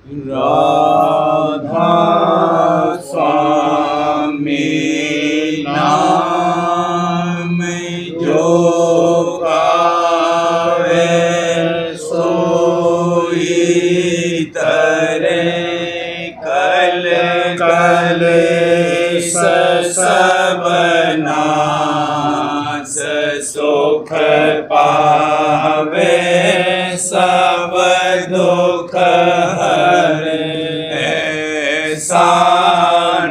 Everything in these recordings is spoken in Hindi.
राधा स्वामी नाम जो गावे सोई तरे कल कल सब नाश सुख पावे सब दुख हरे ऐसा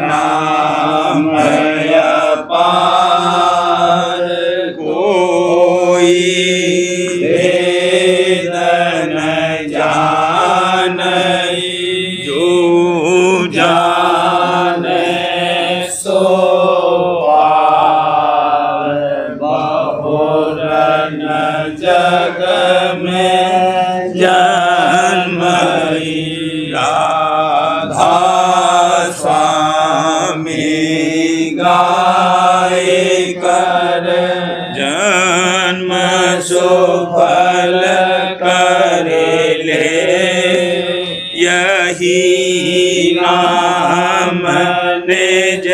नाम अपार कोई वेद न जानई जो जाने सो बहुरन जग में जन्मई राधा स्वामी गाय कर जन्म सुफल करे ले यही नाम निज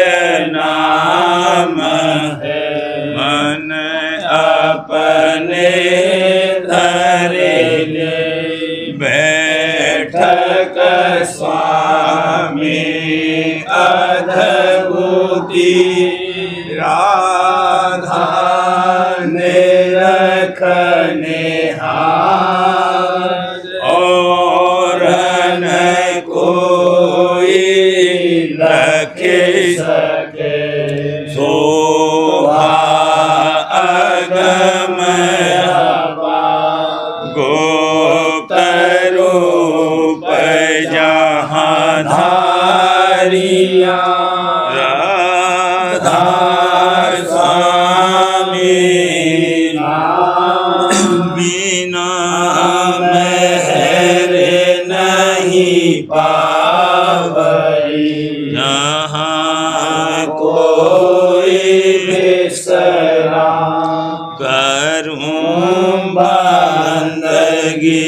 नाम है मन अपने धरे ले बैठक स्वामी अद्भुति राधा ने रखने हार और न कोई रखे सके शोभा अगम गुप्त रूप जहाँ धारिया राधा स्वामी बिना मेरे नहीं पावई जहाँ कोई बिसरा करूं बंदगी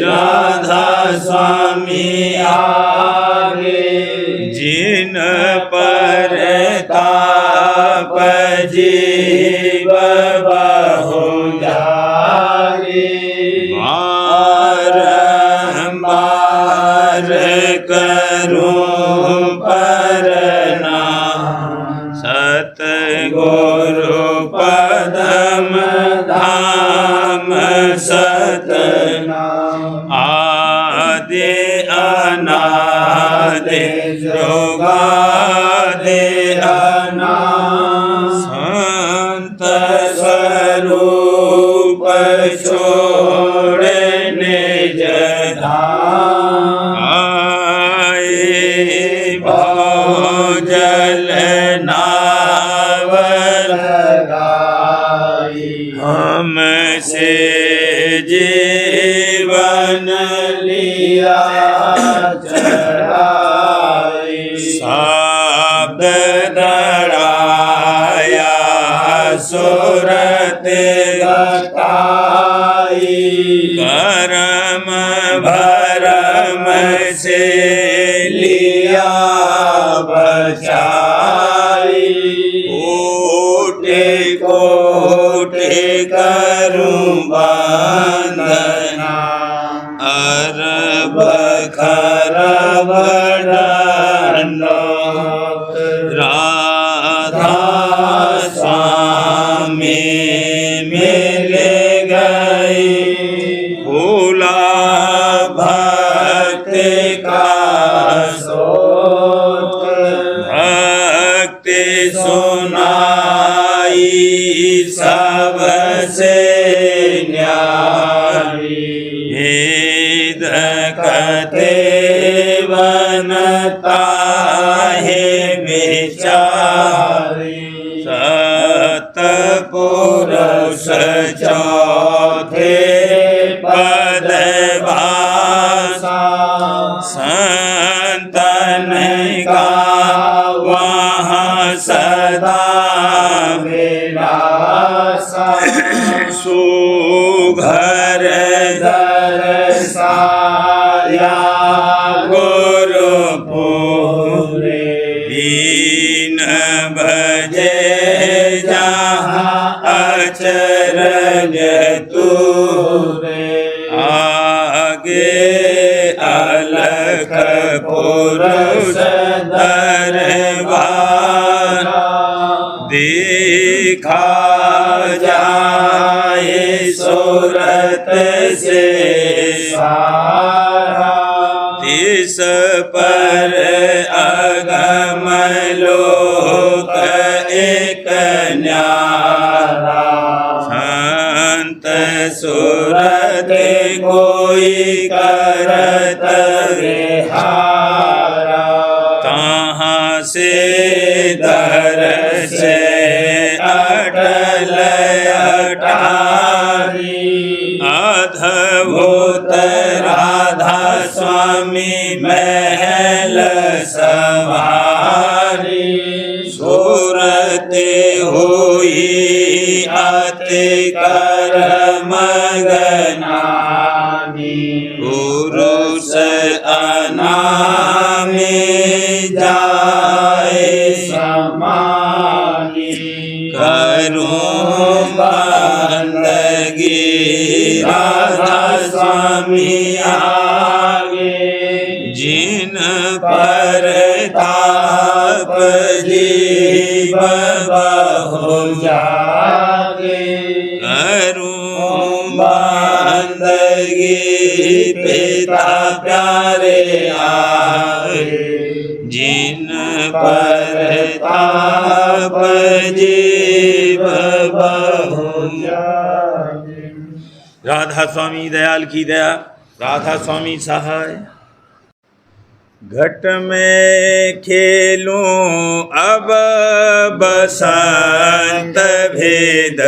राधा स्वामी आगे जिन पर ताप जीव बहु जागे बारंबार करूं परना सतगुरु पदम धाम सतनाम आदि अनादि जोगादि अनादि संत स्वरूप छोड़े निज धाम आए भोजल नावर हमसे जीवन लिया चढ़ाई शब्द दड़ाया सुरत गताई करम भरम से लिया बचाई कोटि कोटि करूं वंदना अरब खरब दंडोत राधा स्वामी मिल गई भूला भक्ति का सोत भक्ति सुनाई सबसे न्यारी भेद कते बनता है विचारी सतपुरुष चौथे पद भाषा संतन का वहाँ सदा विलासा सुघर दर्शाया अलख पुरुष दरबार देखा जाए सूरत से सारा तिस पर अगम लोक एक न्यारा संत सूरत कोई करत विहारा कहाँ से दर्श अटल अटारी अद्भुत राधा स्वामी महल सवारी सूरत हुई अति कर मगनानी पुरुष अनामी जाए समानी करूं बंदगी राधा स्वामी आगे जिन पर ताप जीव बहु जागे करूं बंदगी पिता प्यारे आगे जिन पर ताप जीव बहु जागे। राधा स्वामी दयाल की दया, राधा स्वामी सहाय। घट में खेलूं अब बसंत भेद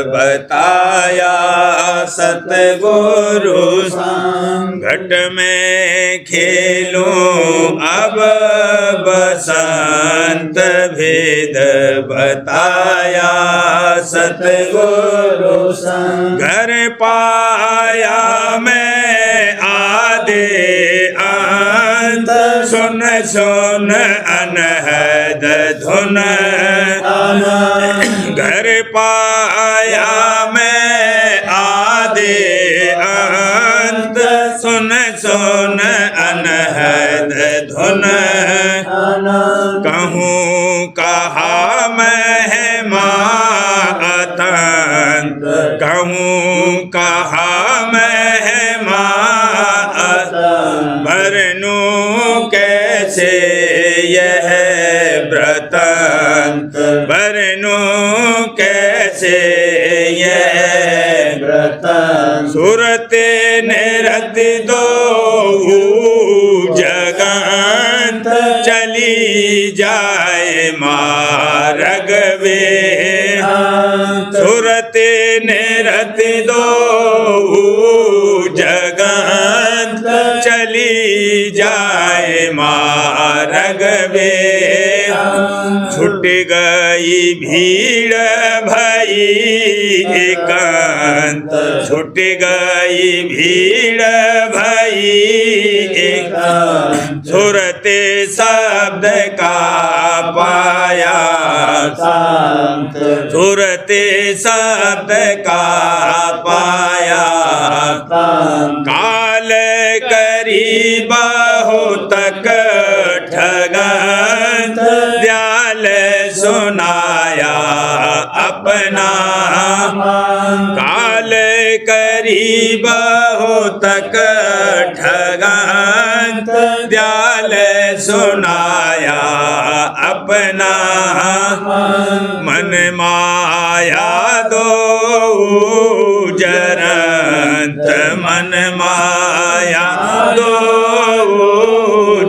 बताया सतगुरु संग। घट में खेलूं अब बसंत भेद बताया सतगुरु संग। घर पाया मैं आदे अंत सुन सुन अनहद धुन घर पाया मैं आदे अंत सुन सुन अनहद धुन कहूँ कहा महिमा अतंत कहूँ कहा महिमा भरनू कैसे यह व्रतंत भरनू कैसे यह व्रतंत सुरत निरत दो जगंत चली जाए मार्ग वे सुरत निरत दो जगंत चली जाए मार्ग वे छुट गई भीड़ भई एकांत छुट गई भीड़ भई एकांत सुरते शब्द का पाया शांत सुरते शब्द का पाया काल करीब हो तक ठगंत दयाल सुनाया अपना काल करीब हो तक ठगंत दयाल सुनाया अपना मन माया दो जरंत मन माया दो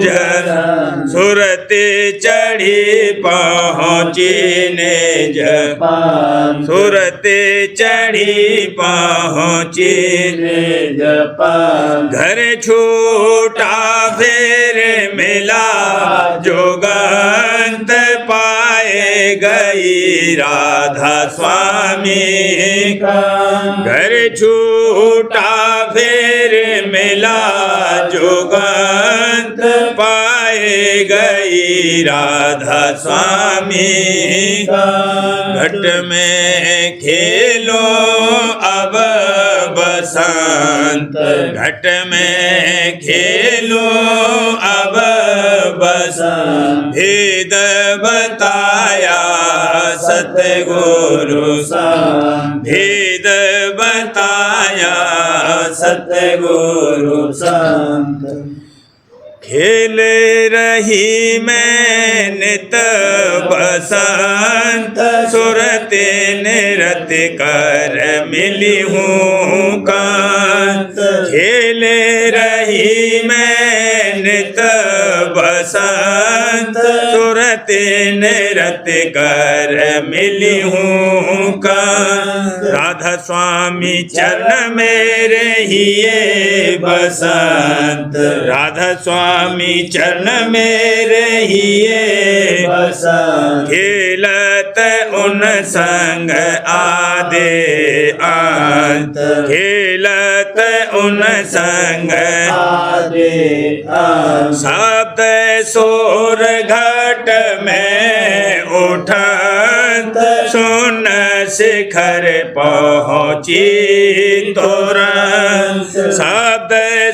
जरंत सुरते चढ़ी पहुँची निज पान सुरते चढ़ी पहुँची निज पान घर छूटा फिर मिला जोगंत पाए गई राधा स्वामी का घर छूटा फिर मिला जोगंत पाए गई राधा स्वामी का घट में खेलो अब बसंत घट में खेलो अब बसंत भेद बताया सतगुरु संत भेद बताया सतगुरु संत खेल रही मैं नित बसंत सुरते निरत कर मिली हूँ कांत खेल रही मैं नित बसंत सुरते निरत कर मिली हूँ कांत राधा स्वामी चरण मेरे हिये बसंत राधा स्वामी चरण मेरे हिये बसंत खेलत उन संग आदे अंत खेलत उन संग आदे अंत शब्द सोर घट में उठत सुन शिखर पहुँची तुरंत शब्द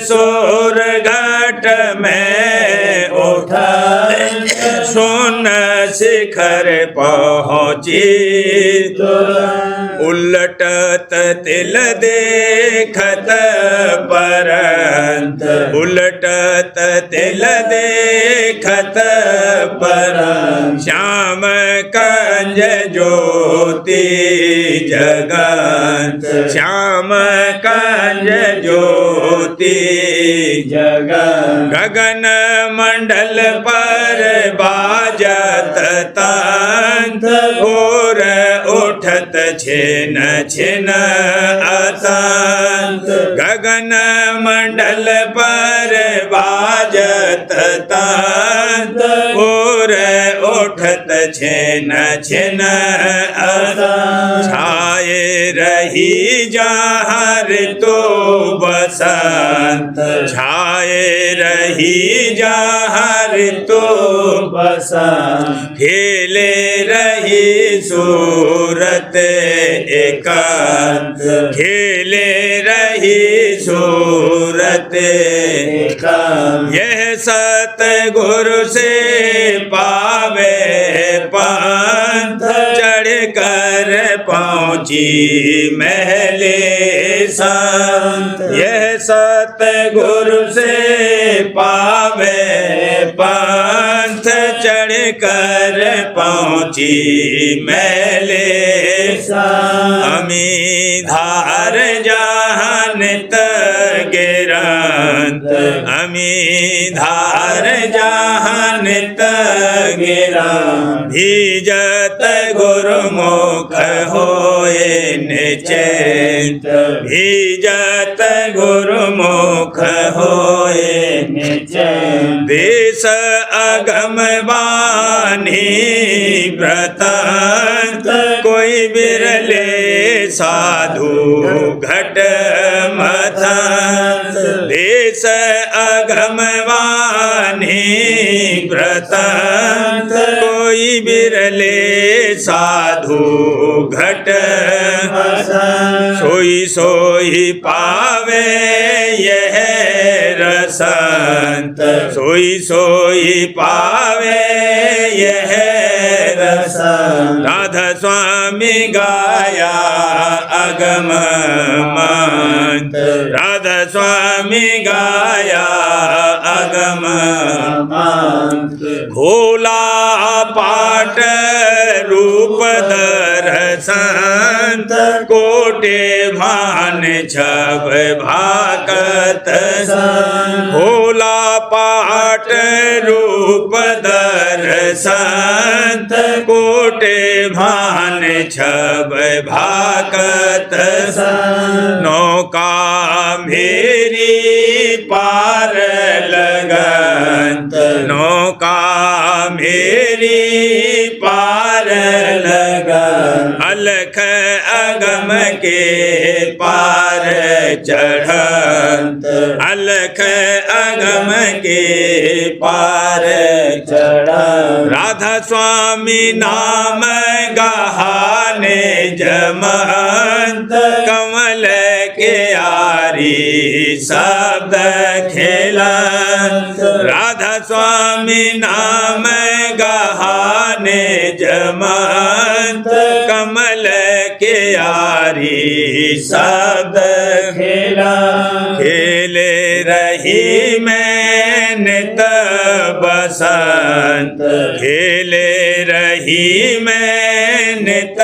सोर घट में उठत सुन शिखर पहुँची तुरंत उलटत तिल देखत परंत उलटत तिल देखत परंत श्याम कंज ज्योति जगत श्याम कंज ज्योति जगत गगन मंडल पर बाजत तंत घोर उठत छिन छिन अतंत गगन मंडल पर बाजत तंत घोर उठत छिन छिन अतंत छाए रही जहाँ ऋतु बसंत छाए रही जहाँ ऋतु बसंत खेले रही सूरत एकांत खेले रही सूरत एकांत यह सतगुरु से पावे पंथ चढ़ कर पहुँची महले संत यह सतगुरु से पावे पंथ चढ़ कर पहुँची महले संत अमी धार जहानत गिरंत अमी धार जहानत गिरंत भीजत गुरुमुख होए निश्चिंत भीजत गुरुमुख होए निश्चिंत देश अगम बानी व्रतांत कोई बिरले साधु घट मथांत देश अगम वानी व्रतांत कोई बिरले साधु घट सोई सोई पावे यह रसंत सोई सोई पावे यह रसंत राधा स्वामी गाया अगम मंत्र राधा स्वामी गाया अगम मंत्र भोला पाट रूप दर्शंत कोटे भान छब भाकत भोला पाट रूप दर्शंत कोटे भान छब भाकत नौका मेरी पार लगंत नौका मेरी पार लगंत अलख अगम के पार चढ़ंत अलख अगम के पार चढ़ंत राधा स्वामी नाम गहाने जमंत कमल के शब्द खेलत राधा स्वामी नाम गहाने जमत कमल के यारी शब्द खेले रही मैं नित बसंत खेले रही मैं नित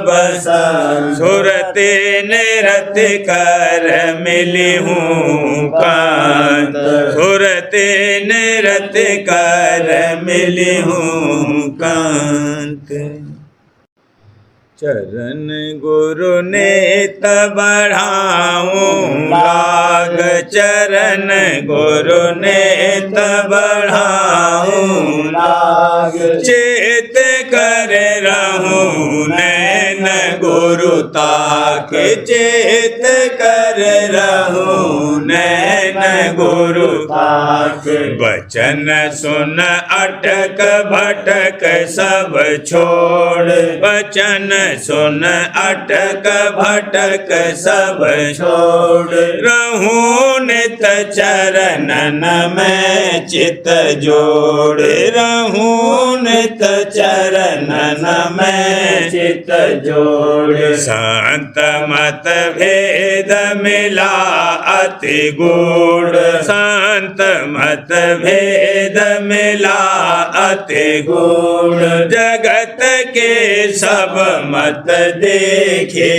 बसंत सुरते निरत कर मिली हूँ कांत सुरते निरत कर मिली हूँ कांत चरण गुरु नेत बढ़ाऊं लाग चरण गुरु नेत बढ़ाऊं लाग चेत कर रहूं नैन गुरु ताक चेत कर रहूं नैन गुरु ताक वचन सुन अटक भटक सब छोड़ वचन सुन अटक भटक सब छोड़ रहूं नित चरणन में चित जोड़ रहूं नित चरणन में चित जोड़ संत मत भेद मिला अति गूढ़ संत मत भेद मिला अति गूढ़ जगत के सब मत देखे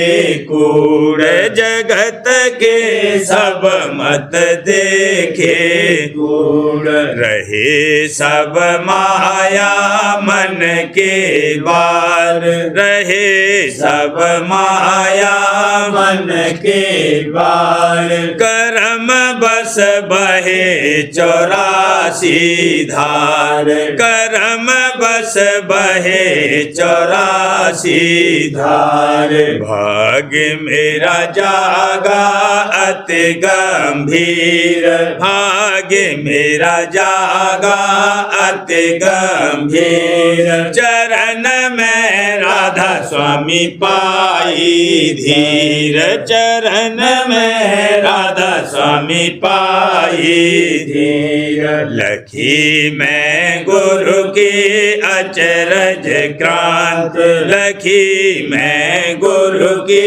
कूड़ जगत के सब मत देखे कूड़ रहे सब माया मन के बार रहे सब माया मन के बार करम बस बहे 84 धार करम बस बहे 84 धार भाग्य मेरा जागा अति गंभीर भाग्य मेरा जागा अति गंभीर चरण में राधा स्वामी पाई धीर चरण में राधा स्वामी पाई धीर लखी मैं गुरु की अचरज क्रांत लखी मैं गुरु की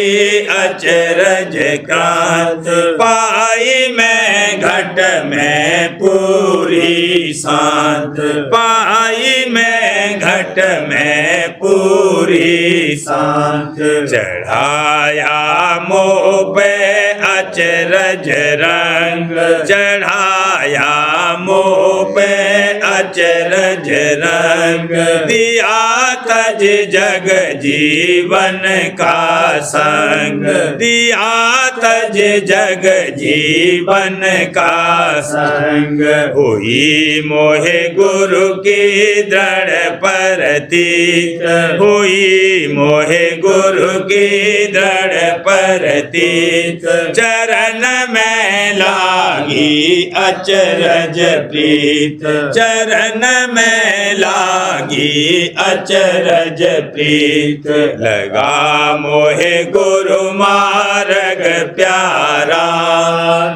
अचरज क्रांत पाई मैं घट में पूरी शांत पाई मैं घट में पूरी शांत चढ़ाया मोह पे अचरज रंग चढ़ाया मोह पे अचरज रंग दिया तज जग जीवन का संग दिया तज जग जीवन का संग हुई मोहे गुरु की दृढ़ परतीत हुई मोहे गुरु की दृढ़ परतीत चरण में लागी अचरज प्रीत चरण में लागी अचरज प्रीत लगा मोहे गुरु मार्ग प्यारा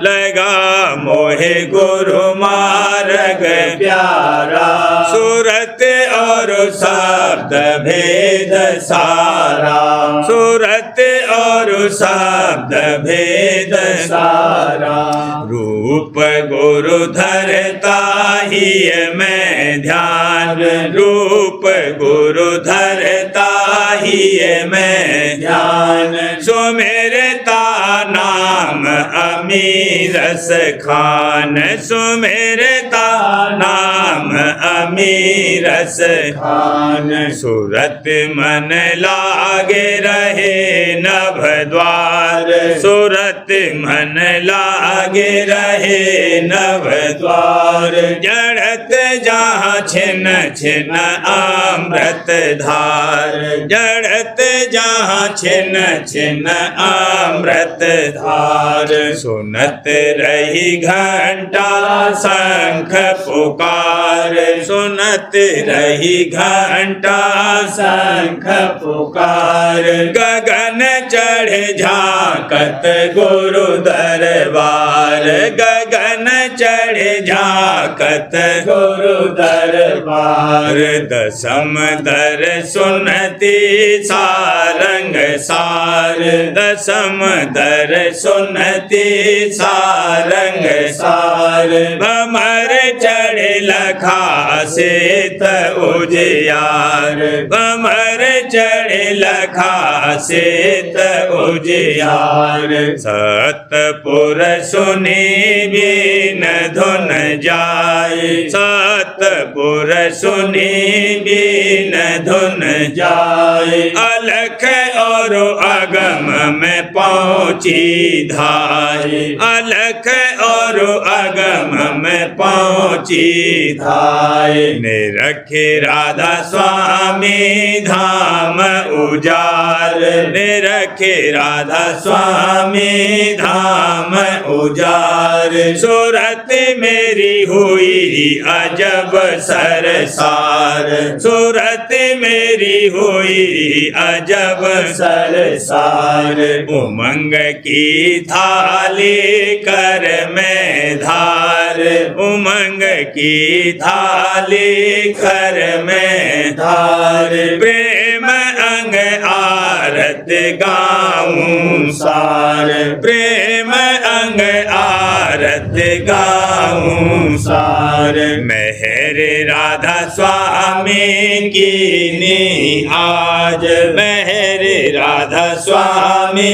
लगा मोहे गुरु मार्ग प्यारा सूरत और शब्द भेद सारा सूरत और शब्द भेद सारा रूप गुरु धरता ही मैं ध्यान रूप गुरु धरता ही मैं ध्यान सुमेरता नाम अमीरस खान सुमेरता नाम अमीरस खान सूरत मन लागे रहे नभ द्वार सूरत मन लागे रहे नभ द्वार जड़त जहाँ छिन छिन अमृत धार जड़त जहाँ छिन छिन अमृत धार सुनत रही घंटा शंख पुकार द्वार सुनत रही घंटा शंख पुकार गगन चढ़ झांकत गुरु दरबार गगन चढ़ झांकत गुरु दरबार दसम दर सुनती सारंग सार दसम दर सुनती सारंग सार भमर चढ़ लखा सेत उजियार भमर चढ़ लखा सेत उजियार सतपुर सुनी बीन धुन जाय सतपुर सुनी बीन धुन जाय अलख और अगम में पहुँची धाय अलख और अगम में पहुँची धाय निरखे राधा स्वामी धाम उजाल निरखे राधा स्वामी धाम उजाल सूरत मेरी हुई अजब सरसार सूरत मेरी हुई अजब सरसार उमंग की थाली कर में धार उमंग की थाली कर में धार प्रेम अंग आरत गाऊं सार प्रेम अंग आरत गाऊं सार मेहर राधा स्वामी की नी आज मेहर राधा स्वामी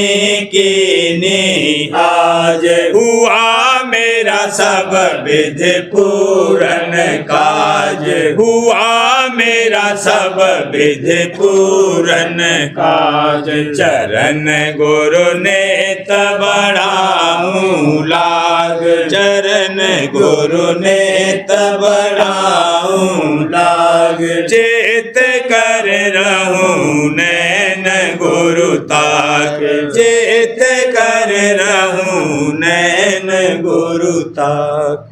की नी आज हुआ मेरा सब विध पूरन काज हुआ मेरा सब विध पूरन काज चरण गुरु ने बढ़ाऊं लाग चरण गुरु ने बढ़ाऊं लाग चेत कर रहूं नैन गुरु ताक चेत कर रहूं नैन गुरु ताक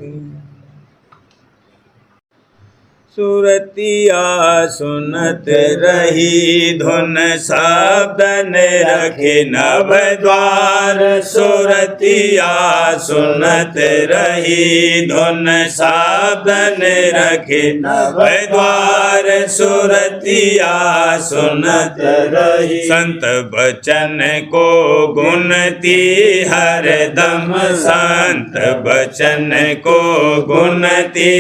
सुरतिया सुनत रही धुन शब्दन रखे नभ द्वार सुरतिया सुनत रही धुन शब्दन रखे नभ द्वार सुरतिया सुनत रही संत बचन को गुणती हरदम संत बचन को गुणती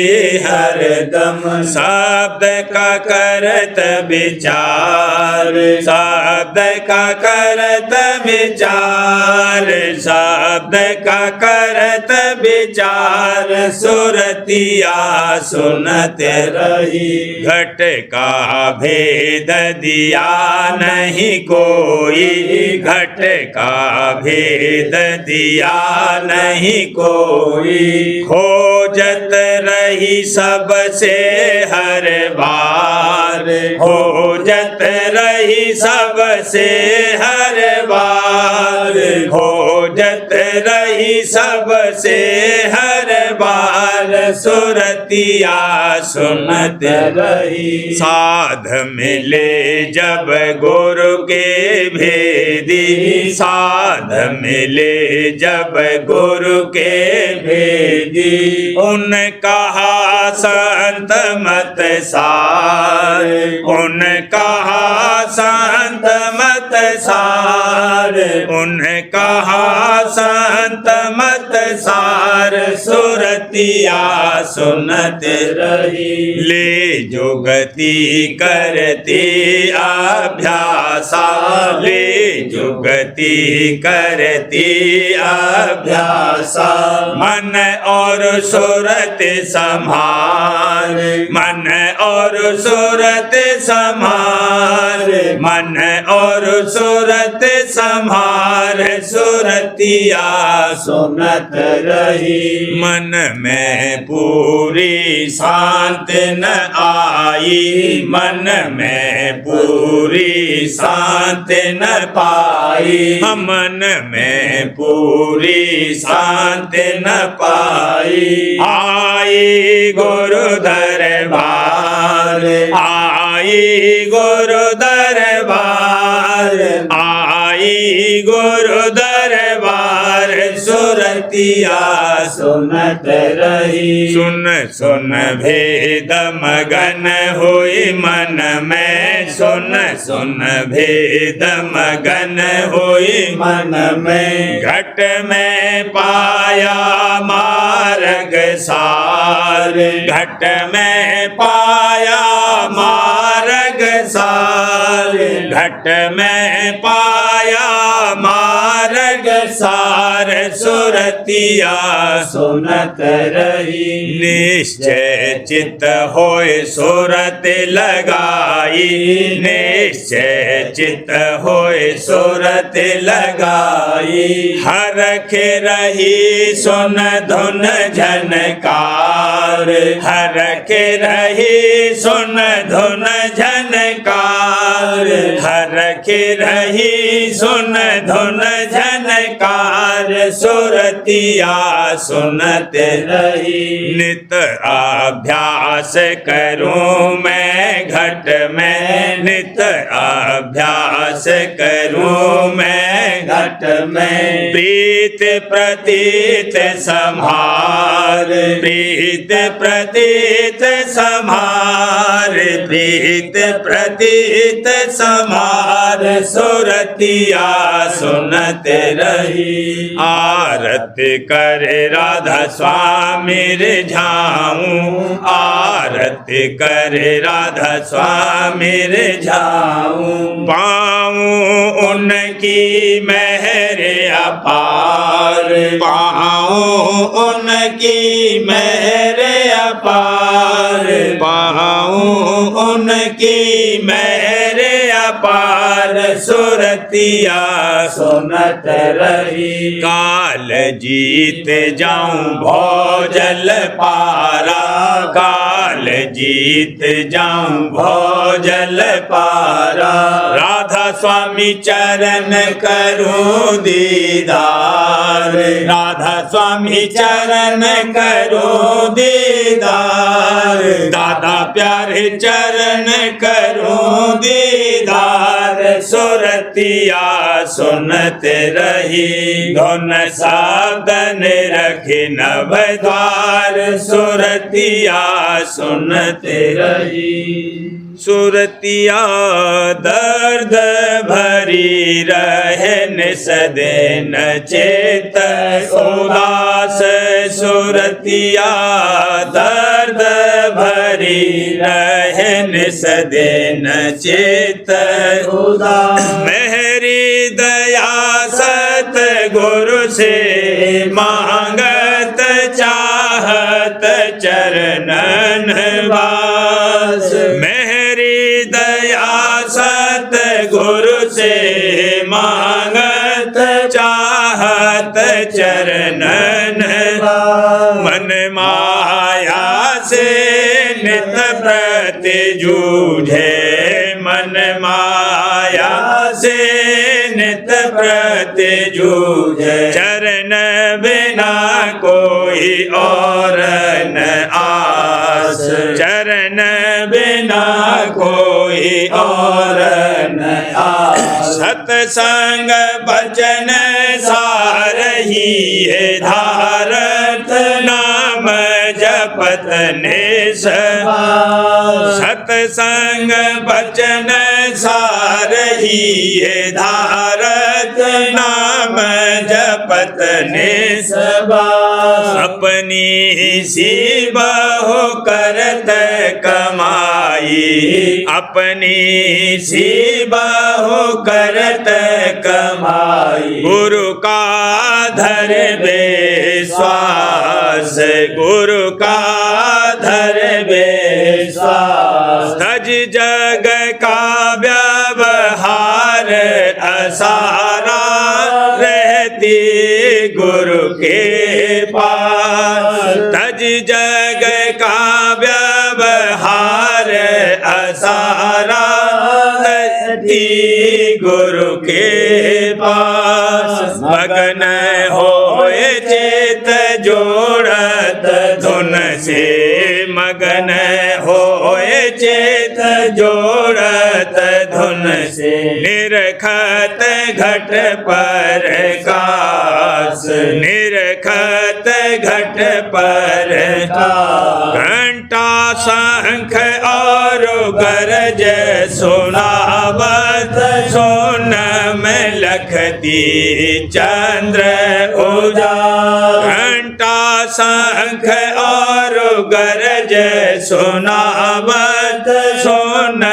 हरदम शब्द का करत विचार शब्द का करत विचार शब्द का करत विचार सुरतिया सुनत रही घट का भेद दिया नहीं कोई घट का भेद दिया नहीं कोई खोजत रही सबसे हर बार खोजत रही सबसे हर बार खोजत रही सबसे हर बार सुरतिया सुनत रही साध मिले जब गुरु के भेदी साध मिले जब गुरु के भेदी उन कहा संत मत सार उन कहा संत मत सार उन कहा संत मत सार सुरतिया सुनत रही ले जो गति करती अभ्यासा ले जो गति करती अभ्यासा मन और सुरत संभार मन और सुरत संभार मन और सुरत संभार सुरतिया सुनत रही मन में में पूरी शांत न आई, मन में पूरी शांत न पाई, मन में पूरी शांत न पाई। आई गुरु दरबार, आई गुरु दरबार, आई गुरु दरबार, सुरतिया सुनत रही। सुन सुन भेद मगन हुई मन में, सुन सुन भेद मगन हुई मन में। घट में पाया मार्ग सार, घट में पाया मार्ग सार, घट में पाया मार्ग सार, सुरतिया सुनत रही। निश्चय चित होय सुरत लगाई, निश्चय चित होय सुरत लगाई। हरख रही सुन धुन झनकार, हरख रही सुन धुन झनकार, हरख रही सुन धुन झनकार, सुरतिया सुनत रही। नित अभ्यास करूं मैं घट में, नित अभ्यास करूं मैं घट में। प्रीत प्रतीत संभार, प्रीत प्रतीत संभार, प्रीत प्रतीत संभार, सुरतिया सुनत रही। आरती करे राधा स्वामी रिझाऊं, आरती करे राधा स्वामी रिझाऊं। पाऊं उनकी मेहर अपार, पाऊं उनकी मेहर अपार, पाऊं उनकी मेहर अपार, सुरतिया सुनत रही। काल जीत जाऊं भौजल पारा, काल जीत जाऊं भौजल पारा। राधा स्वामी चरण करूं दीदार, राधा स्वामी चरण करूं दीदार, दादा प्यारे चरण करूं दीदार, सुरतिया सुनत रही। धुन साधन रखी नभ द्वार, सुरतिया सुनत रही। सुरतिया दर्द भरी रहे निसदेन चेत उदास, सुरतिया दर्द भरी रहे निसदेन चेत उदास। मेरी दया सत गुरु से मांगत चाहत चरणन वास, मेरी दया सत गुरु से मांगत चाहत चरणन वास। मन माया से नित प्रति जूझे, मन माया से नित प्रति जूझे, चरण बिना कोई और न आस, चरण बिना कोई और न आस। सत्संग बचन सारही है धारत, नाम जपत निस, सत्संग बचन सारही है धारत, नाम जपत निस। अपनी सी बहु करत कमाई, अपनी सी बहु करत कमाई, गुरु का धर विश्वास, गुरु का धर विश्वास। तज जग का व्यवहार असारा, रहती गुरु के पास, तज व्यवहार असारा गुरु के पास मगन होए चेत जोड़त धुन से मगन होए चेत जोड़त धुन से निरखत घट पर कास निरखत घट पर घंटा शंख और गरज सुनावत सोन में लखती चंद्र उजाला घंटा शंख और गरज सुनावत सोन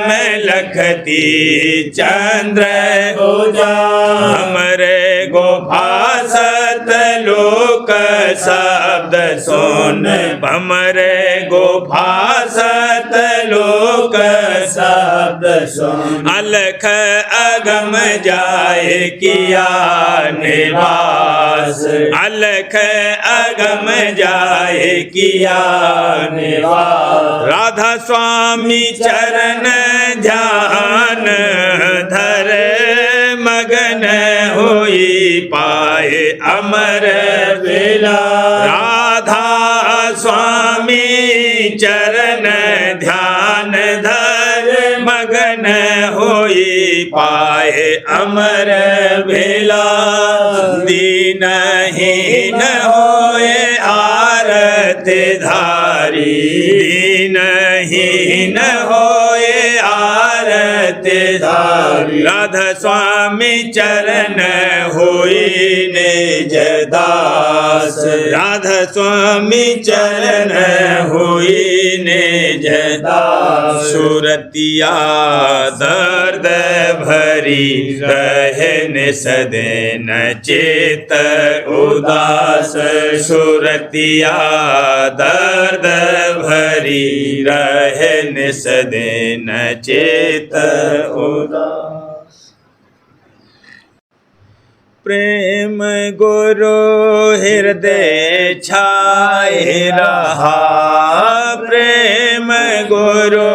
में लखती चंद्र उजाला हमरे गोभासत लोक शब्द सुन हमरे गोभासत लोक शब्द सुन अलख अगम जाए किया निवास अलख अगम जाए किया निवास राधा स्वामी चरण ध्यान धर मगन होई पाए अमर बेला राधा स्वामी चरण ध्यान धर मगन होई पाए अमर बेला दीनहीन होए आरती धारी दीनहीन होए आरती धारी राधा स्वामी चरण होई निज दास राधा स्वामी चरण होई निज दास सुरतिया दर्द भरी रहन सदैन चेत उदास सुरतिया दर्द भरी रहन सदैन चेत उदास प्रेम गुरु हृदय छाए रहा प्रेम गुरु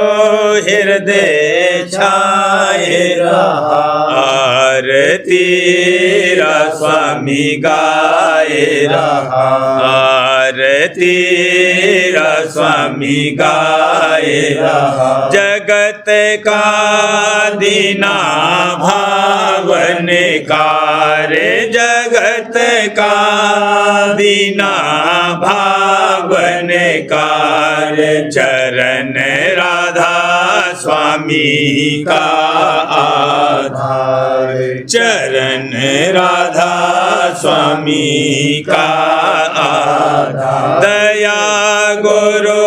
हृदय छाए रहा आरती स्वामी गाए रहा आरती स्वामी गाए रहा जगत का दीना भावन कार्य जगत का दीना भावन कार्य चरण राधा स्वामी का आधार चरण राधा स्वामी का आधार दया गुरु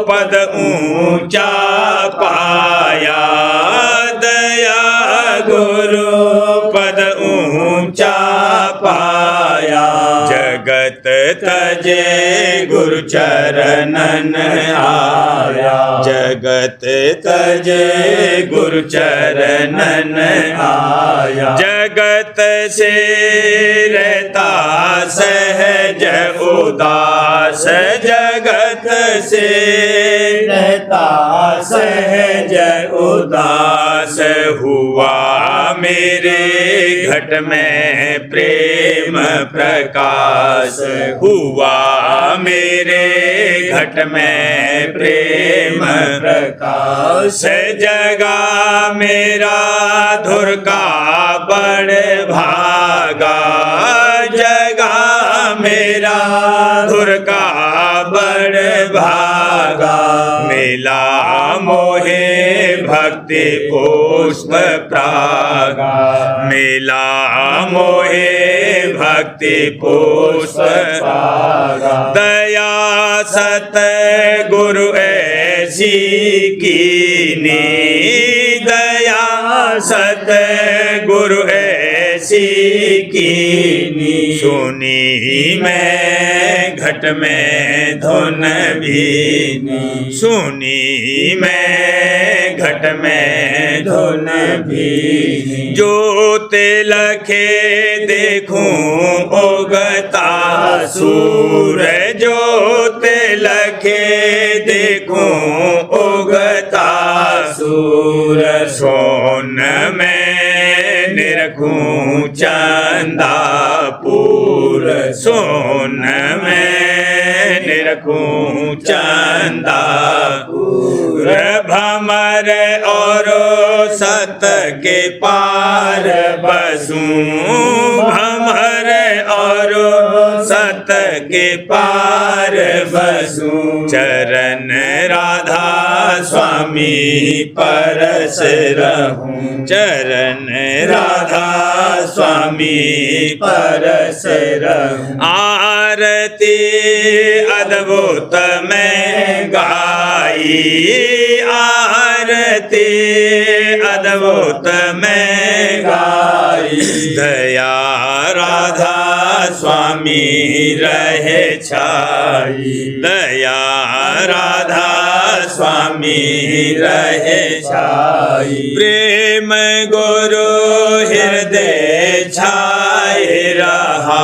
पद ऊंचा पाया दया गुरु पद ऊंचा पाया जगत तजे गुरु चरणन आया जगत तजे गुरु चरणन आया जगत से रहता सहज उदास जगत से रहता सहज उदास हुआ मेरे घट में प्रेम प्रकाश हुआ मेरे घट में प्रेम प्रकाश जगा मेरा धुर का बड़ भागा जगा मेरा धुर का बड़ भागा मिला मोहे भक्ति पुष्प प्रागा मिला मोहे भक्ति पुष्प प्रागा दया सत गुरु ऐसी कीनी दया सत गुरु ऐसी कीनी सुनी मैं घट में धुन भीनी सुनी मैं घट में धुन भीनी जो तिलखे देखूं उगता सूरज जो तिलखे देखूं देखूं उगता सूरज, सोन में निरखूं चंदापुर, सोन में निरखूं चंदापुर। भमर और सत के पार बसूं, भमर और सत के पार बसूं। चरण राधा स्वामी परस रहूं, चरण राधा स्वामी परस रहूं। आरती अद्भुत में गाई, आरती अद्भुत में गाई। दया राधा स्वामी रहे छाई, दया राधा स्वामी रहे छाई। प्रेम गुरु हृदय छाए रहा,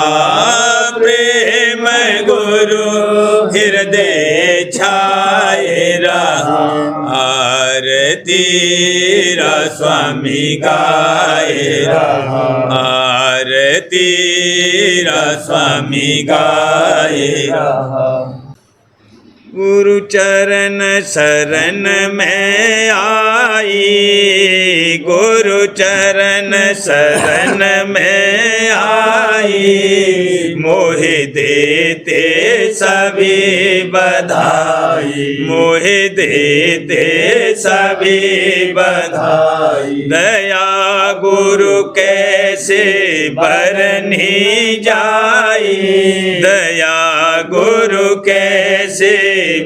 प्रेम गुरु हृदय छाए रहा। आरती स्वामी गाए रहा, आरती स्वामी गाए रहा। गुरु चरण शरण में आई, गुरु चरण शरण में आई। मोहि देते सभी बधाई, मोहि देते सभी बधाई। दया गुरु कैसे बरनी जाई, दया गुरु कैसे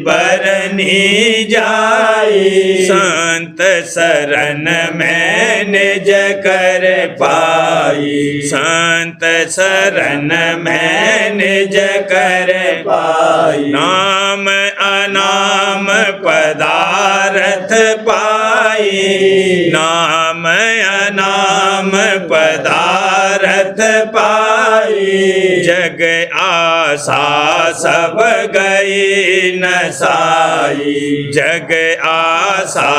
बरनी जाई। संत शरण में निज कर पाई, संत शरण में निज कर पाई। नाम अनाम पदार्थ पाई, नाम अनाम पदार्थ पाई। जग आशा सब गई नसाई, जग आशा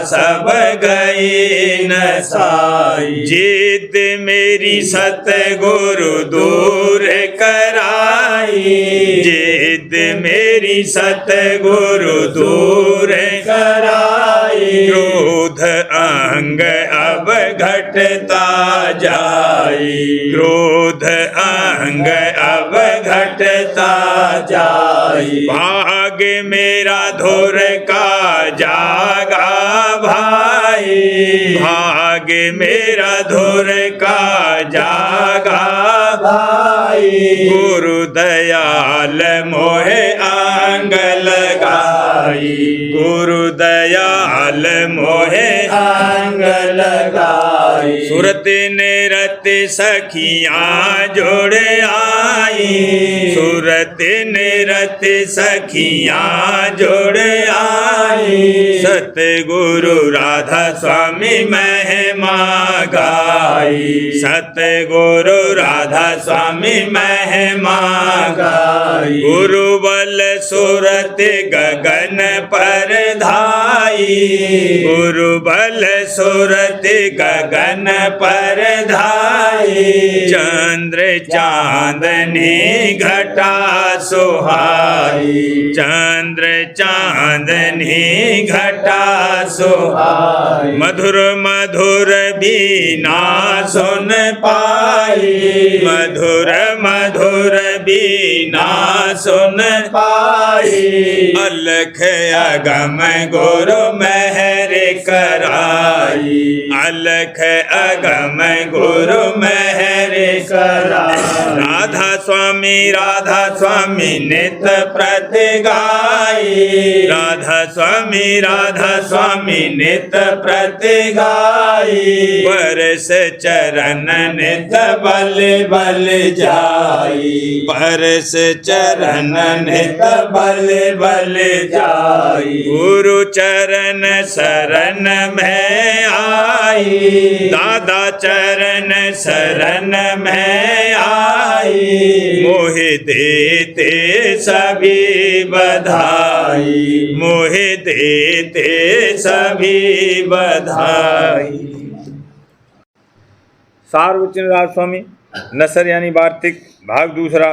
सब गई नसाई। जिद मेरी सतगुरु दूर कराई, जिद मेरी सतगुरु दूर कराई। क्रोध अंग अब घटता जाई, क्रोध अंग अब घटता जाई। भाग मेरा धुर का जागा भाई, भाग मेरा धुर का जागा भाई। गुरु दयाल मोहे आंग लगाई, गुरु दयाल मोहे आंग लगाई। सुरत निरत सखियाँ जोड़ आई, सुरत निरत सखियाँ जोड़ आई। सतगुरु राधा स्वामी महिमा गाई, सतगुरु राधा स्वामी महिमा गाई। गुरु बल सुरत गगन पर धाई, गुरु बल सुरत गगन पर धाई। चंद्र चांदनी घटा सुहाई, चंद्र चांदनी घटा सुहाई। मधुर मधुर बीना सुन पाई, मधुर मधुर बीना सुन पाई। अलख अगम गुरु मेहर कराई, अलख अगम गुरु मेहर कराई। राधा स्वामी नित प्रत गाई, राधा स्वामी नित प्रत गाई। परस चरण नित बल बल जाई, परस चरण नित बल बल जाई। गुरु चरण शरण में आई, दादा चरण शरण में आई। मोहि देते सभी बधाई, मोहि देते सभी बधाई। सार वचनराज स्वामी नसर यानी वार्तिक भाग दूसरा।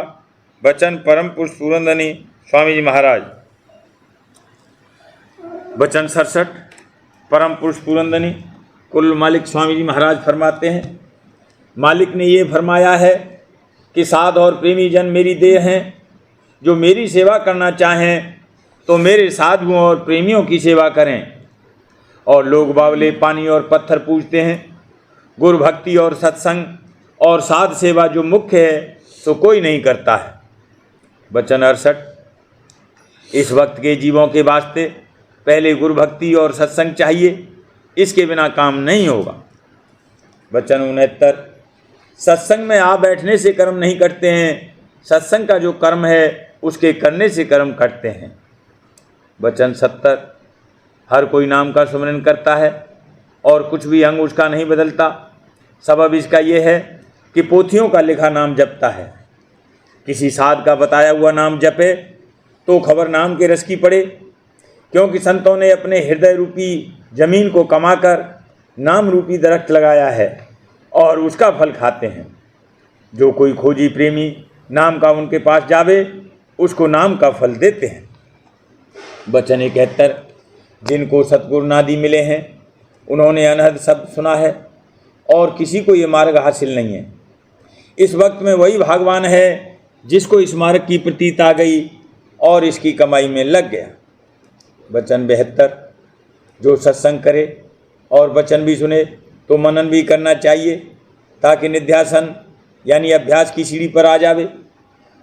वचन परम पुरुष पूरनदनी स्वामी जी महाराज। वचन 67। परम पुरुष पूरनदनी कुल मालिक स्वामी जी महाराज फरमाते हैं, मालिक ने ये फरमाया है कि साध और प्रेमी जन मेरी देह हैं। जो मेरी सेवा करना चाहें तो मेरे साधुओं और प्रेमियों की सेवा करें। और लोग बावले पानी और पत्थर पूजते हैं। गुरु भक्ति और सत्संग और साध सेवा जो मुख्य है तो कोई नहीं करता है। वचन 68। इस वक्त के जीवों के वास्ते पहले गुरु भक्ति और सत्संग चाहिए, इसके बिना काम नहीं होगा। वचन 69। सत्संग में आ बैठने से कर्म नहीं करते हैं, सत्संग का जो कर्म है उसके करने से कर्म करते हैं। वचन 70। हर कोई नाम का सुमिरन करता है और कुछ भी अंग उसका नहीं बदलता। सबब इसका ये है कि पोथियों का लिखा नाम जपता है। किसी साध का बताया हुआ नाम जपे तो खबर नाम के रस की पड़े, क्योंकि संतों ने अपने हृदय रूपी जमीन को कमाकर नाम रूपी दरख्त लगाया है और उसका फल खाते हैं। जो कोई खोजी प्रेमी नाम का उनके पास जावे उसको नाम का फल देते हैं। वचन 71। जिनको सतगुरु नादि मिले हैं उन्होंने अनहद शब्द सुना है और किसी को ये मार्ग हासिल नहीं है। इस वक्त में वही भागवान है जिसको इस मार्ग की प्रतीत आ गई और इसकी कमाई में लग गया। वचन 72। जो सत्संग करे और वचन भी सुने तो मनन भी करना चाहिए, ताकि निध्यासन यानी अभ्यास की सीढ़ी पर आ जावे।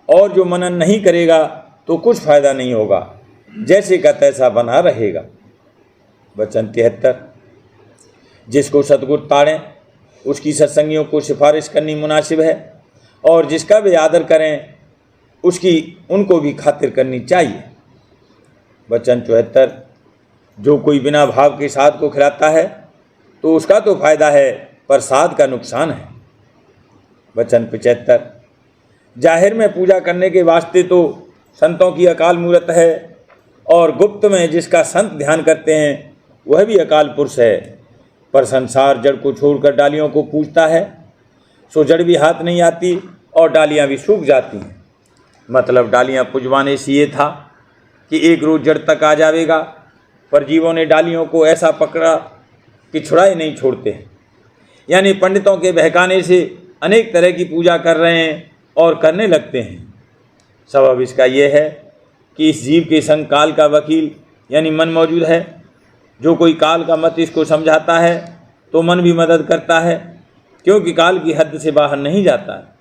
और जो मनन नहीं करेगा तो कुछ फायदा नहीं होगा, जैसे का तैसा बना रहेगा। वचन 73। जिसको सतगुरु ताड़ें उसकी सत्संगियों को सिफारिश करनी मुनासिब है, और जिसका भी आदर करें उसकी उनको भी खातिर करनी चाहिए। वचन 74। जो कोई बिना भाव के साध को खिलाता है तो उसका तो फायदा है, पर साध का नुकसान है। वचन 75। जाहिर में पूजा करने के वास्ते तो संतों की अकाल मूरत है, और गुप्त में जिसका संत ध्यान करते हैं वह भी अकाल पुरुष है। पर संसार जड़ को छोड़कर डालियों को पूजता है, सो जड़ भी हाथ नहीं आती और डालियां भी सूख जाती हैं। मतलब डालियां पुजवाने से ये था कि एक रोज़ जड़ तक आ जाएगा, पर जीवों ने डालियों को ऐसा पकड़ा कि छुड़ाए नहीं छोड़ते। यानी पंडितों के बहकाने से अनेक तरह की पूजा कर रहे हैं और करने लगते हैं। सबब इसका ये है कि इस जीव के संग काल का वकील यानी मन मौजूद है। जो कोई काल का मत इसको समझाता है तो मन भी मदद करता है, क्योंकि काल की हद से बाहर नहीं जाता है।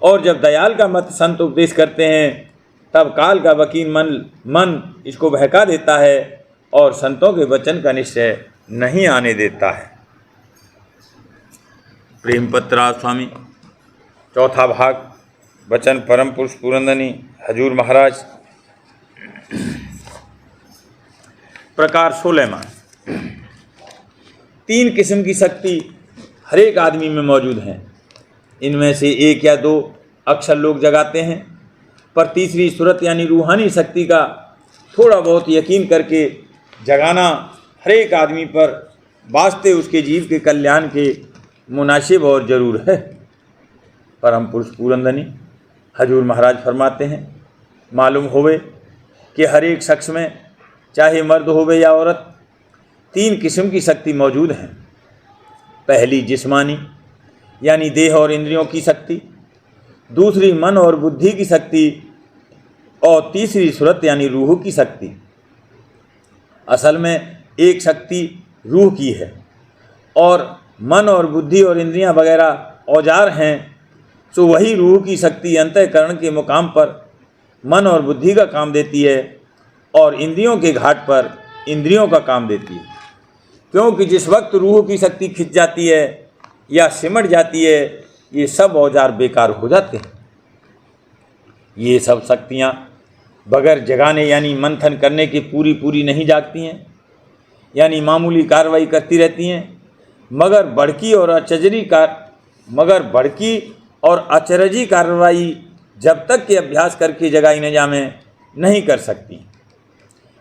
और जब दयाल का मत संत उपदेश करते हैं तब काल का वकील मन इसको बहका देता है और संतों के वचन का निश्चय नहीं आने देता है। प्रेम पत्रा स्वामी चौथा भाग। वचन परम पुरुष पूरनदनी हजूर महाराज। प्रकार 16वां। 3 किस्म की शक्ति हर एक आदमी में मौजूद हैं। इनमें से 1 या 2 अक्सर लोग जगाते हैं, पर तीसरी सूरत यानी रूहानी शक्ति का थोड़ा बहुत यकीन करके जगाना हर एक आदमी पर वास्ते उसके जीव के कल्याण के मुनासिब और ज़रूर है। परम पुरुष पूरनदनी हजूर महाराज फरमाते हैं, मालूम होवे कि हर एक शख्स में चाहे मर्द होवे या औरत 3 किस्म की शक्ति मौजूद हैं। पहली जिस्मानी यानी देह और इंद्रियों की शक्ति, दूसरी मन और बुद्धि की शक्ति, और तीसरी सूरत यानी रूह की शक्ति। असल में एक शक्ति रूह की है और मन और बुद्धि और इंद्रियां वगैरह औजार हैं, तो वही रूह की शक्ति अंतःकरण के मुकाम पर मन और बुद्धि का काम देती है और इंद्रियों के घाट पर इंद्रियों का काम देती है। क्योंकि जिस वक्त रूह की शक्ति खिंच जाती है या सिमट जाती है, ये सब औजार बेकार हो जाते हैं। ये सब शक्तियाँ बगैर जगाने यानी मंथन करने के पूरी नहीं जागती हैं, यानी मामूली कार्रवाई करती रहती हैं, मगर बढ़की और अचरजी कार्रवाई जब तक के अभ्यास करके जगाई न जामे नहीं कर सकती।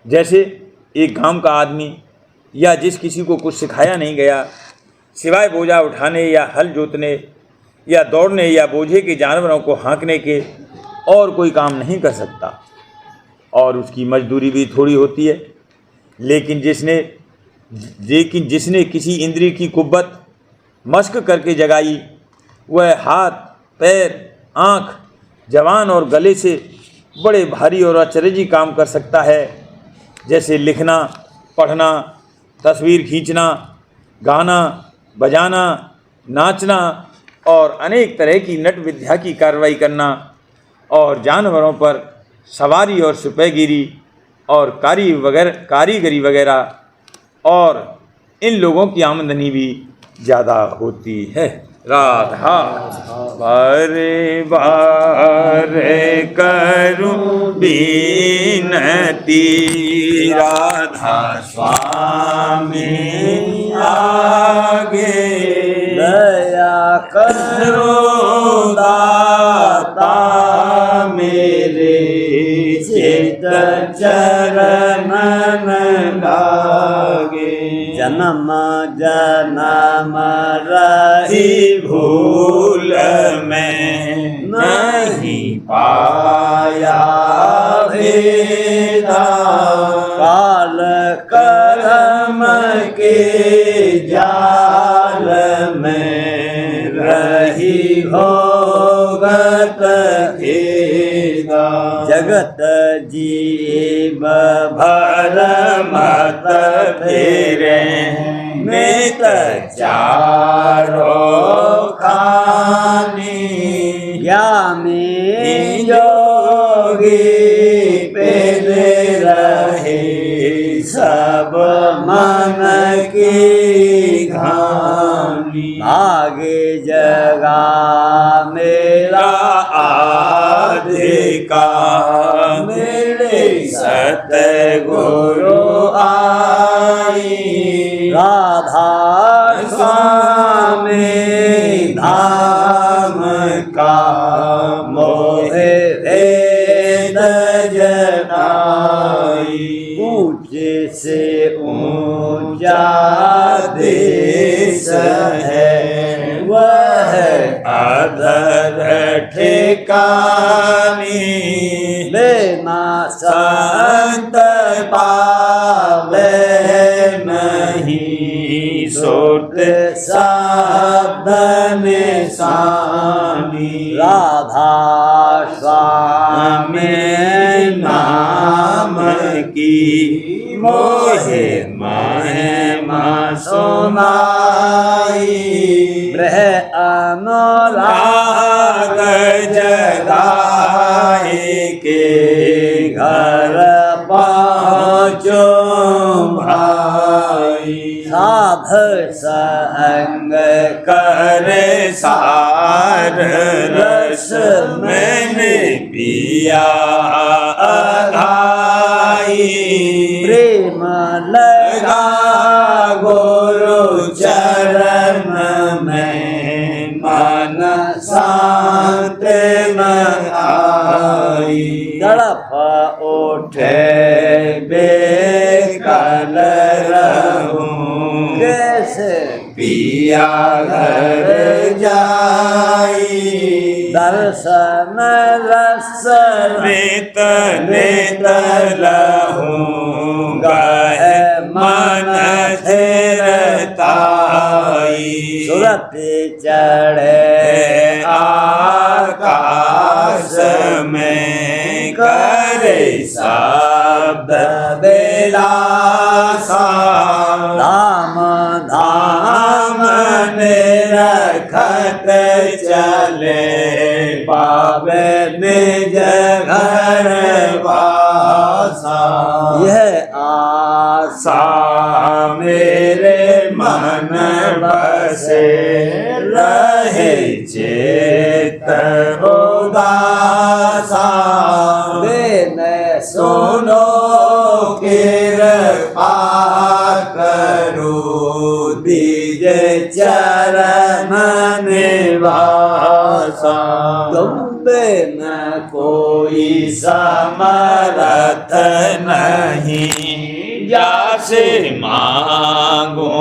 जैसे एक गांव का आदमी या जिस किसी को कुछ सिखाया नहीं गया, सिवाय बोझा उठाने या हल जोतने या दौड़ने या बोझे के जानवरों को हाँकने के और कोई काम नहीं कर सकता, और उसकी मजदूरी भी थोड़ी होती है। लेकिन जिसने किसी इंद्रिय की कुव्वत मश्क करके जगाई, वह हाथ, पैर, आँख, जवान और गले से बड़े भारी और अचरजी काम कर सकता है, जैसे लिखना, पढ़ना, तस्वीर खींचना, गाना, बजाना, नाचना और अनेक तरह की नट विद्या की कार्रवाई करना, और जानवरों पर सवारी और सिपाहीगिरी और कारीगरी वगैरह। और इन लोगों की आमदनी भी ज़्यादा होती है। राधा बारे बारे करूं बीनती, राधा स्वामी आगे दया करो दाता मेरे, चित चरण लागे। जन्म जन्म रही भूल में नहीं पाया भेदा, काल कर्म के जाल में रही भोगत खेदा। जगत जीव भर मत फेरे, नित चारो खानी, या में जोगी पेले रहे, सब मन की घानी। आगे जगा मेरा आधे का, मेरे सतगुरु आई, राधा स्वामी धाम का मोहे वेद जनाई। ऊंचे से ऊंचा देश है, वह अधर ठिकानी, लेना संत पावे नहीं, सोत शब्द निशानी। राधा स्वामी नाम की मोहे महिमा सुनाई, ब्रह अनुराग जगाए के घर पहुँचो भाई। साध संग करे सार रस मैंने पिया अघाई, प्रेम लगा गुरु चरण में, मन शांत न आई। तड़प उठे बेकल रहूं, कैसे पिया घर जाई। दर्शन रस नित नित लहूं, गए मन स्थिरताई। सुरत चढ़े आकाश में, करे शब्द बेलासा। धाम धाम निरखत चले, पावे निज घर वासा। यह आशा मेरे मन बसे, रहे चेत उदासा। कृपा करो दीज चरण निवासा। तुम बिन कोई समर्थ नहीं, जासे मांगो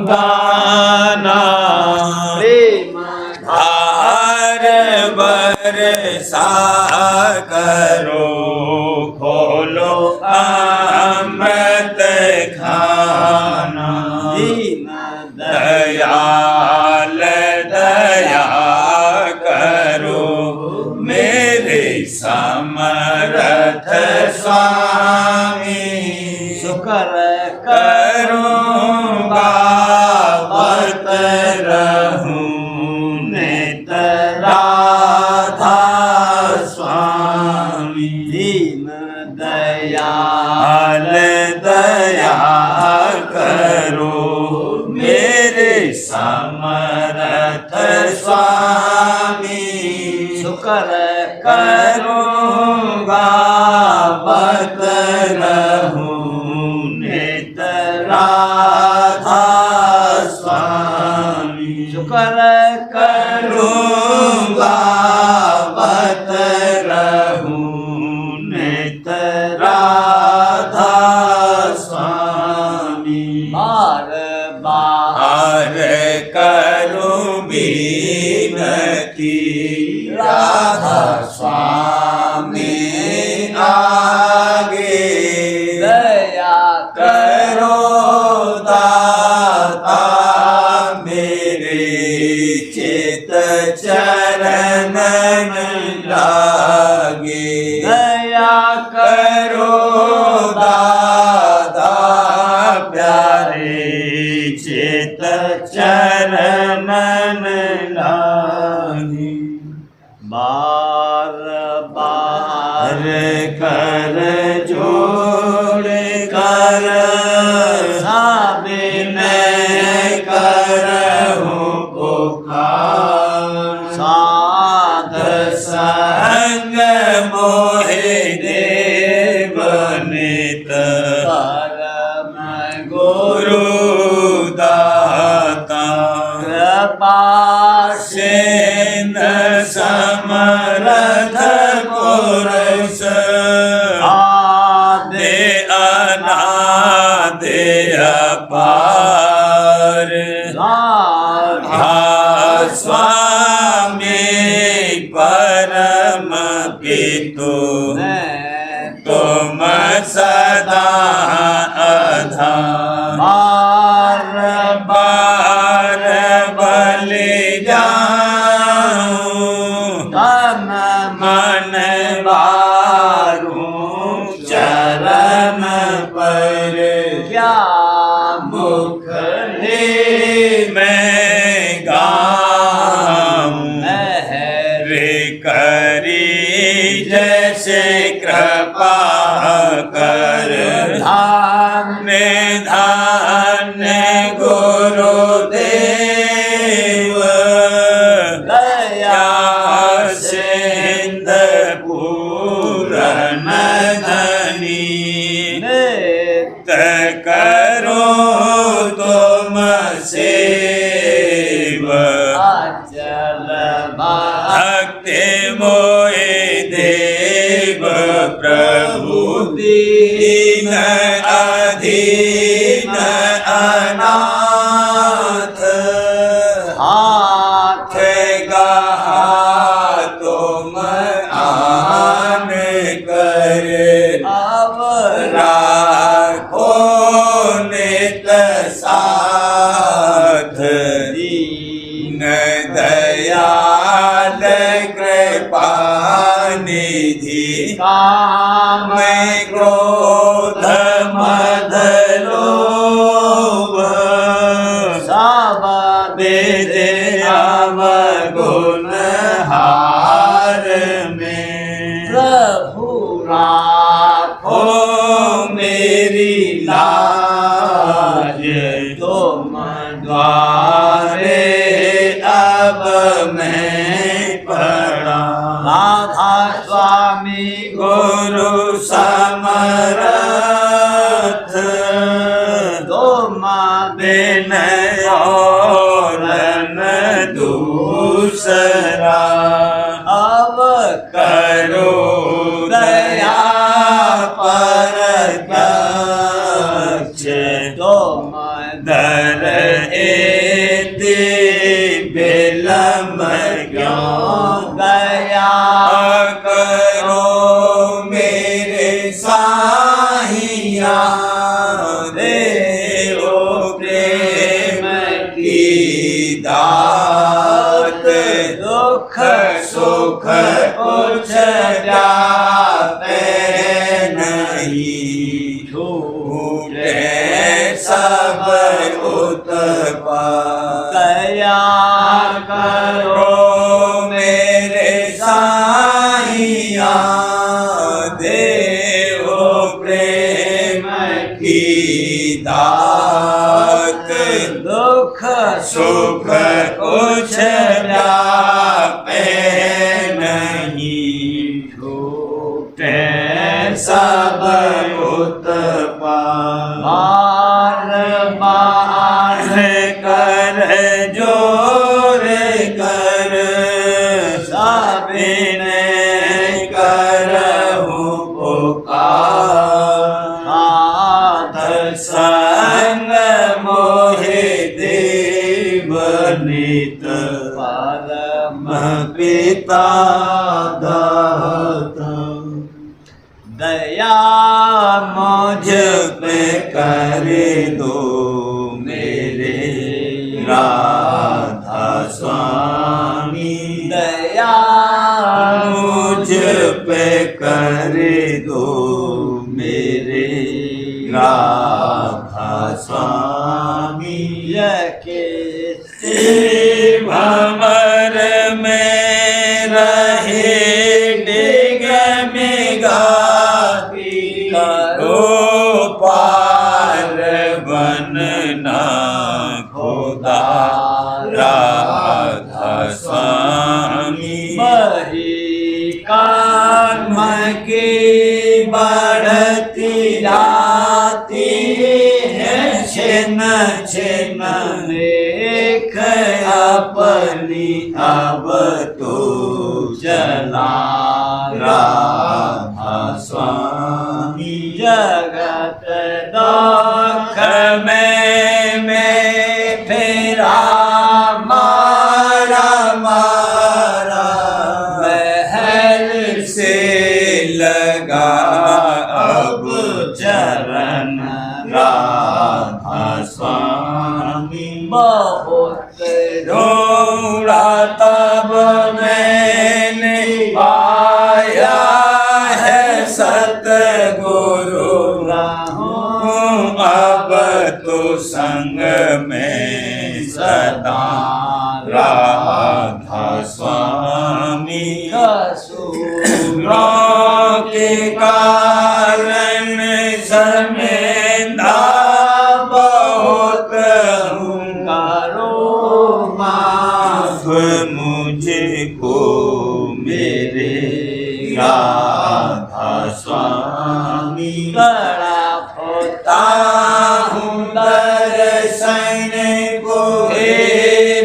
दाना। धार बरसा करो खोलो अमृत खाना। दीन दयाल दया करो मेरे समर्थ स्वामी। शुक्र करूँगा व्रत रहूं नित राधा स्वामी। दीन दयाल दया करो मेरे समर्थ स्वामी। शुक्र करूँगा व्रत रहूं नित राधा स्वामी। शुक्र करूँगा व्रत रहूं नित राधा स्वामी। बार बार करूं विनती राधा स्वामी आगे। दया करो दाता मेरे चित चरण लागे। दया करो दाता प्यारे चित चरण लागे। बार बार कर जोड़ कर साबिनय करहूं पुकार। साध संग मोहे देव नित परम गुरु दाता। कृपा सिंधु समर्थ पुरुष आदि अनादि अपार। राधा स्वामी परम पितु तुम सदा आधार। बार बार बलि जाऊं तन मन वारूं चरण पर। क्या मुख ले मैं गाऊं रे करी जैसे कृपा कर। धान्य धान्य गुरुदेव दया सिंधु पूरन धनी। नित करो तुम सेव अचल भक्ति मोए देव प्रभु। दीन अधीन अनाथ हाथ गहा तुम आन कर। अब राखो नित साथ। दीन दयाल कृपा निधि काम क्रोध मद लोभ सब विद्या गुण हार में। प्रभु राखो मेरी लाज तुम द्वारे अब मैं पड़ा। राधा स्वामी गुरु समर्थ बिन और दूसरा अब करो दया पर कछ तुम दर एति विलम्ब क्यों दया करो मेरे साहिया देओ प्रेम की दात दुख सुख कुछ जाते नहीं छूटे सब उत्पात दया करो मेरे साहिया देओ प्रेम की दात दुख सुख कुछ व्यापे नहीं छूटे सब उत्पात बार बार कर जोर कर सबिने करहु पुकार संग मोहि देव नित परम पिता दाता दया मुझ पे कर दो मेरे राधा स्वामी दया मुझ पे कर दो मेरे राधा स्वामी यके भंवर में रहे डिग मिगाती करो पार बनना खुदा राधा स्वामी बही कर्म की बढ़ती जाती है छिन छिन देख अपनी अब तो चला राधा स्वामी जगत दुख में फेरा मारा मारा महल से लगा अब चरण राधा स्वामी बहुत ढूंढा तब मैंने पाया है सतगुरु अब तो संग में सदा राधा स्वामी कसूरों के कारण शर्मिंदा बहुत हूँ करो माफ मुझको मेरे राधा स्वामी बड़ा होता हूँ दर्शन को हे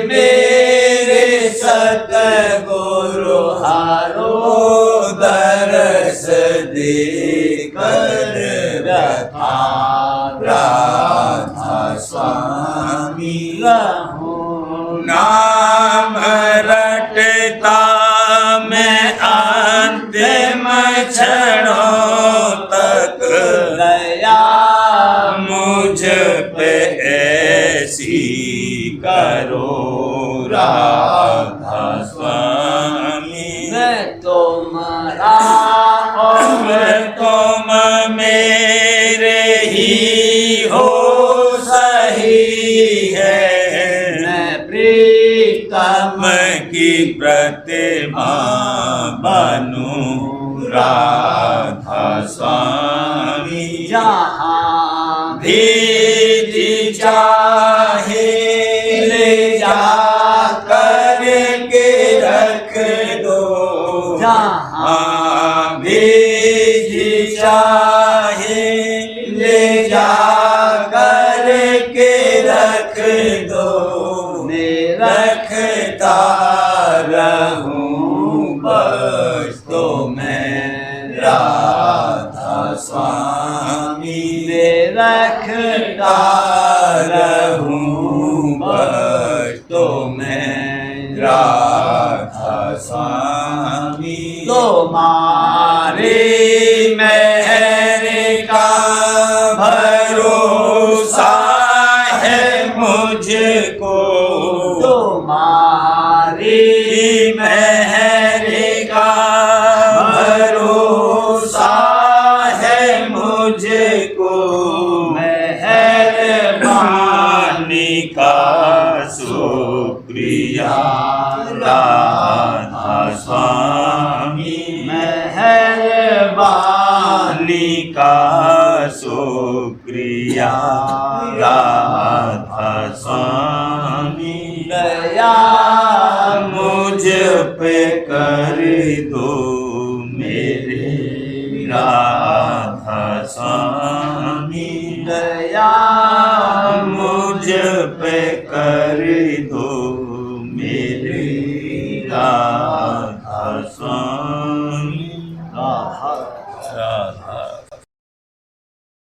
मेरे सतगुरु हारो दर्श दे कर रखा राधा स्वामी रहूं नाम रटता मैं अंतिम क्षणों तक दया मुझ पे ऐसी करो राधा स्वामी मैं तुम्हारा और तुम मेरे ही हो सही है मैं प्रीतम की प्रतिमा बनूं राधा स्वामी जहाँ भी जी चाहे ले जा कर के रख दो जहाँ भी जी चाहे ले जा कर के रख चाहता रहूं बस तो मैं राधा स्वामी। तुम्हारी मेहर का भरोसा है मुझको, तुम्हारी मेहर का भरोसा है मुझको। मेहरबानी का शुक्रिया राधा स्वामी। मेहरबानी का शुक्रिया राधा स्वामी। दया मुझ पे कर दो मेरे राधा स्वामी। दया